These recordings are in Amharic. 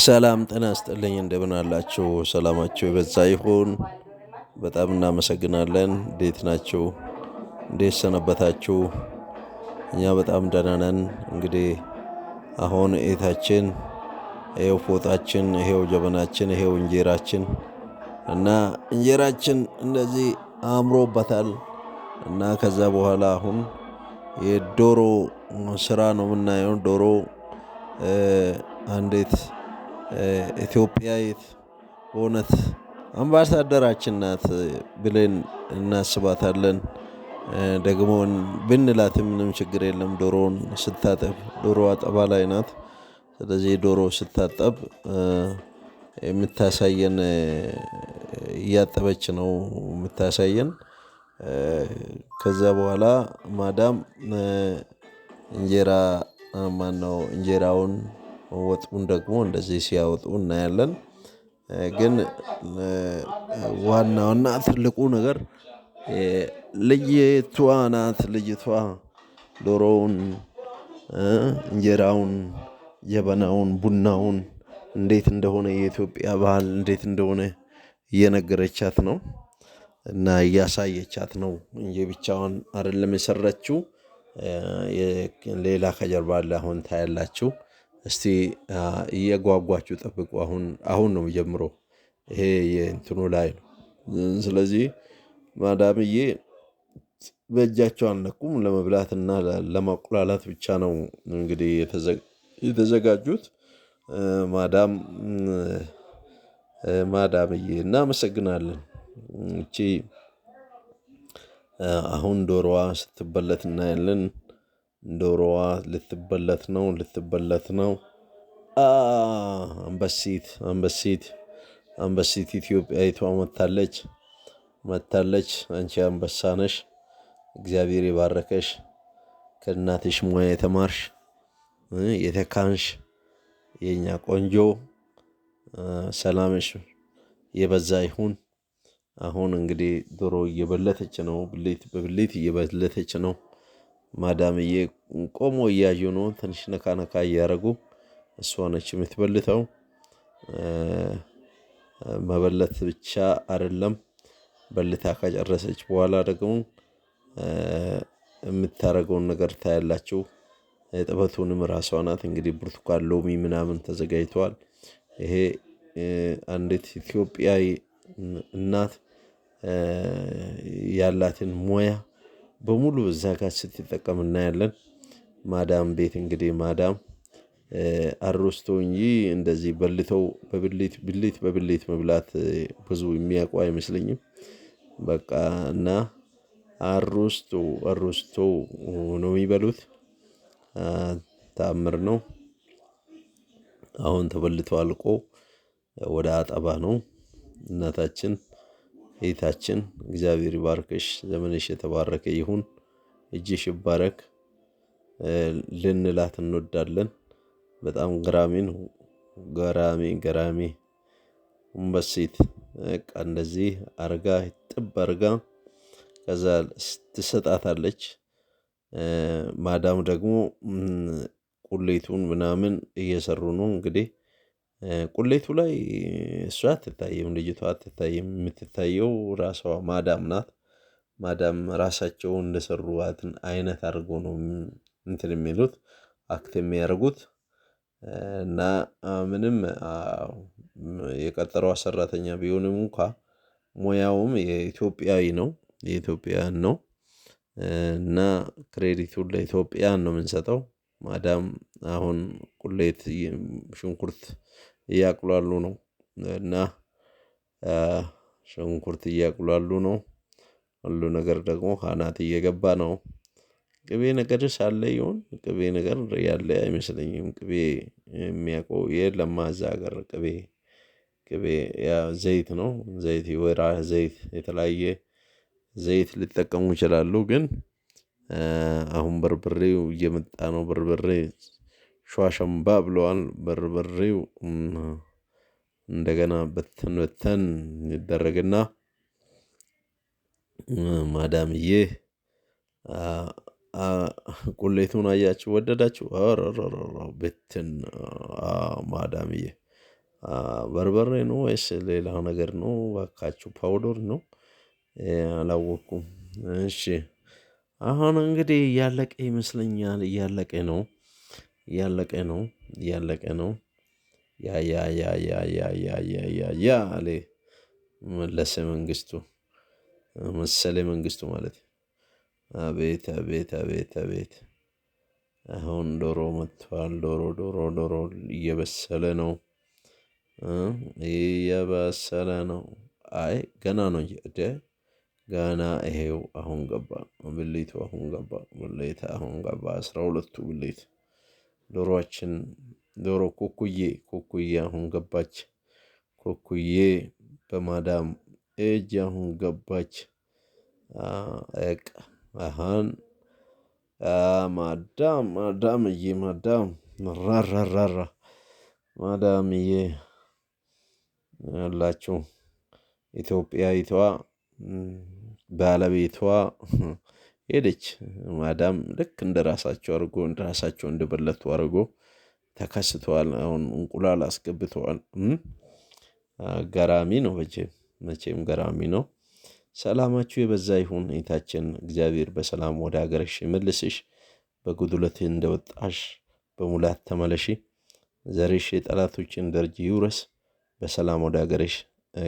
ሰላም ጤና ይስጥልኝ እንደምን አላችሁ ሰላማችሁ ይበዛ ይሁን። በጣም እናመሰግናለን። እንዴት ናችሁ? እንዴት ሰነበታችሁ? እኛ በጣም ደህና ነን። እንግዲህ አሁን እይታችን ይኸው ፎጣችን ይኸው ጀበናችን ይኸው እንጀራችን እና እንጀራችን እንደዚህ አምሮበታል። እና ከዛ በኋላ አሁን የዶሮ ስራ ነው የምናየው። ዶሮ አንዲት ኢትዮጵያዊት በእውነት አምባሳደራችን ናት ብለን እናስባታለን። ደግሞ ብንላትም ምንም ችግር የለም። ዶሮውን ስታጠብ ዶሮ አጠባ ላይ ናት። ስለዚህ ዶሮ ስታጠብ የምታሳየን እያጠበች ነው የምታሳየን። ከዛ በኋላ ማዳም እንጀራ ማነው እንጀራውን ወጡን ደግሞ እንደዚህ ሲያወጡ እናያለን። ግን ዋናውና ትልቁ ነገር ልጅቷ ናት። ልጅቷ ዶሮውን እንጀራውን ጀበናውን ቡናውን እንዴት እንደሆነ የኢትዮጵያ ባህል እንዴት እንደሆነ እየነገረቻት ነው እና እያሳየቻት ነው እንጂ ብቻዋን አይደለም የሰራችው። ሌላ ከጀርባ አለ። አሁን ታያላችሁ። እስቲ እየጓጓችሁ ጠብቁ። አሁን ነው የሚጀምረው። ይሄ የእንትኑ ላይ ነው። ስለዚህ ማዳምዬ በእጃቸው አልነኩም። ለመብላትና ለማቁላላት ብቻ ነው እንግዲህ የተዘጋጁት። ማዳምዬ እናመሰግናለን። እቺ አሁን ዶሮዋ ስትበለት እናያለን። ዶሮዋ ልትበለት ነው። አንበሲት ኢትዮጵያዊቷ መታለች። አንቺ አንበሳ ነሽ። እግዚአብሔር ይባርከሽ። ከእናትሽ ሙያ የተማርሽ የተካንሽ የኛ ቆንጆ ሰላምሽ የበዛ ይሁን። አሁን እንግዲህ ዶሮ እየበለተች ነው። በብልት እየበለተች ነው። ማዳምዬ ቆሞ እያዩ ነው። ትንሽ ነካ ነካ እያደረጉ እሷ ነች የምትበልተው። መበለት ብቻ አይደለም፣ በልታ ከጨረሰች በኋላ ደግሞ የምታደርገውን ነገር ታያላችሁ። ጥበቱንም ራሷ ናት። እንግዲህ ብርቱካን ሎሚ ምናምን ተዘጋጅተዋል። ይሄ አንዲት ኢትዮጵያዊ እናት ያላትን ሙያ በሙሉ እዛ ጋር ስትጠቀም እናያለን። ማዳም ቤት እንግዲህ ማዳም አሮስቶ እንጂ እንደዚህ በልተው በብልት መብላት ብዙ የሚያውቁ አይመስለኝም። በቃ እና አሮስቶ ነው የሚበሉት። ተአምር ነው። አሁን ተበልቶ አልቆ ወደ አጠባ ነው። እናታችን እህታችን እግዚአብሔር ይባርክሽ። ዘመንሽ የተባረከ ይሁን። እጅሽ ይባረክ ልንላት እንወዳለን። በጣም ገራሚ ነው። ገራሚ አንበሲት በቃ እንደዚህ አርጋ ጥብ አርጋ ከዛ ትሰጣታለች። ማዳም ደግሞ ቁሌቱን ምናምን እየሰሩ ነው። እንግዲህ ቁሌቱ ላይ እሷ አትታይም፣ ልጅቷ አትታይም። የምትታየው ራሷ ማዳም ናት። ማዳም ራሳቸው እንደሰሩት አይነት አድርጎ ነው እንትን የሚሉት አክት የሚያደርጉት። እና ምንም የቀጠሯ ሰራተኛ ቢሆንም እንኳን ሙያውም የኢትዮጵያዊ ነው፣ የኢትዮጵያን ነው። እና ክሬዲቱን ለኢትዮጵያን ነው የምንሰጠው። ማዳም አሁን ቁሌት ሽንኩርት እያቁላሉ ነው። እና ሽንኩርት እያቁላሉ ነው። ሁሉ ነገር ደግሞ ካናት እየገባ ነው። ቅቤ ነገርስ አለ ይሆን? ቅቤ ነገር ያለ አይመስለኝም። ቅቤ የሚያውቀው የለም እዛ ሀገር። ቅቤ ያ ዘይት ነው። ዘይት የወይራ ዘይት የተለያየ ዘይት ሊጠቀሙ ይችላሉ። ግን አሁን በርበሬው እየመጣ ነው። በርበሬ ሸዋሸምባ ብለዋል። በርበሬው እንደገና በተን ይደረግና ማዳምዬ ቁሌቱን አያችሁ ወደዳችሁ? ብትን ማዳምዬ በርበሬ ነው ወይስ ሌላ ነገር ነው? እባካችሁ ፓውደር ነው? አላወቅኩም። እሺ አሁን እንግዲህ እያለቀ ይመስለኛል። እያለቀ ነው እያለቀ ነው እያለቀ ነው። ያ ያ ያ ያ ያ ያ ያ ያ ያ አለ መለሰ መንግስቱ መሰለ መንግስቱ ማለት። አቤት አቤት አቤት አቤት! አሁን ዶሮ መጥቷል። ዶሮ እየበሰለ ነው እየበሰለ ነው። አይ ገና ነው እንጂ ገና ይሄው አሁን ገባ ብልቱ አሁን ገባ ብልት አሁን ገባ 12ቱ ብልት ዶሮአችን ዶሮ ኩኩዬ አሁን ገባች። ኩኩዬ በማዳም እጅ አሁን ገባች። እቅ አሁን ማዳምዬ ማዳም ራራራራ ማዳምዬ ያላችሁ ኢትዮጵያዊቷ ባለቤቷ ሄደች። ማዳም ልክ እንደራሳቸው አድርጎ እንደራሳቸው እንደበለቱ አድርጎ ተከስተዋል። አሁን እንቁላል አስገብተዋል። ገራሚ ነው መቼም ገራሚ ነው። ሰላማችሁ የበዛ ይሁን እህታችን። እግዚአብሔር በሰላም ወደ ሀገርሽ ይመልስሽ። በጉድለትህ እንደወጣሽ በሙላት ተመለሺ። ዘርሽ የጠላቶችን ደጅ ይውረስ። በሰላም ወደ ሀገርሽ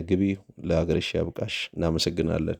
ግቢ። ለሀገርሽ ያብቃሽ። እናመሰግናለን።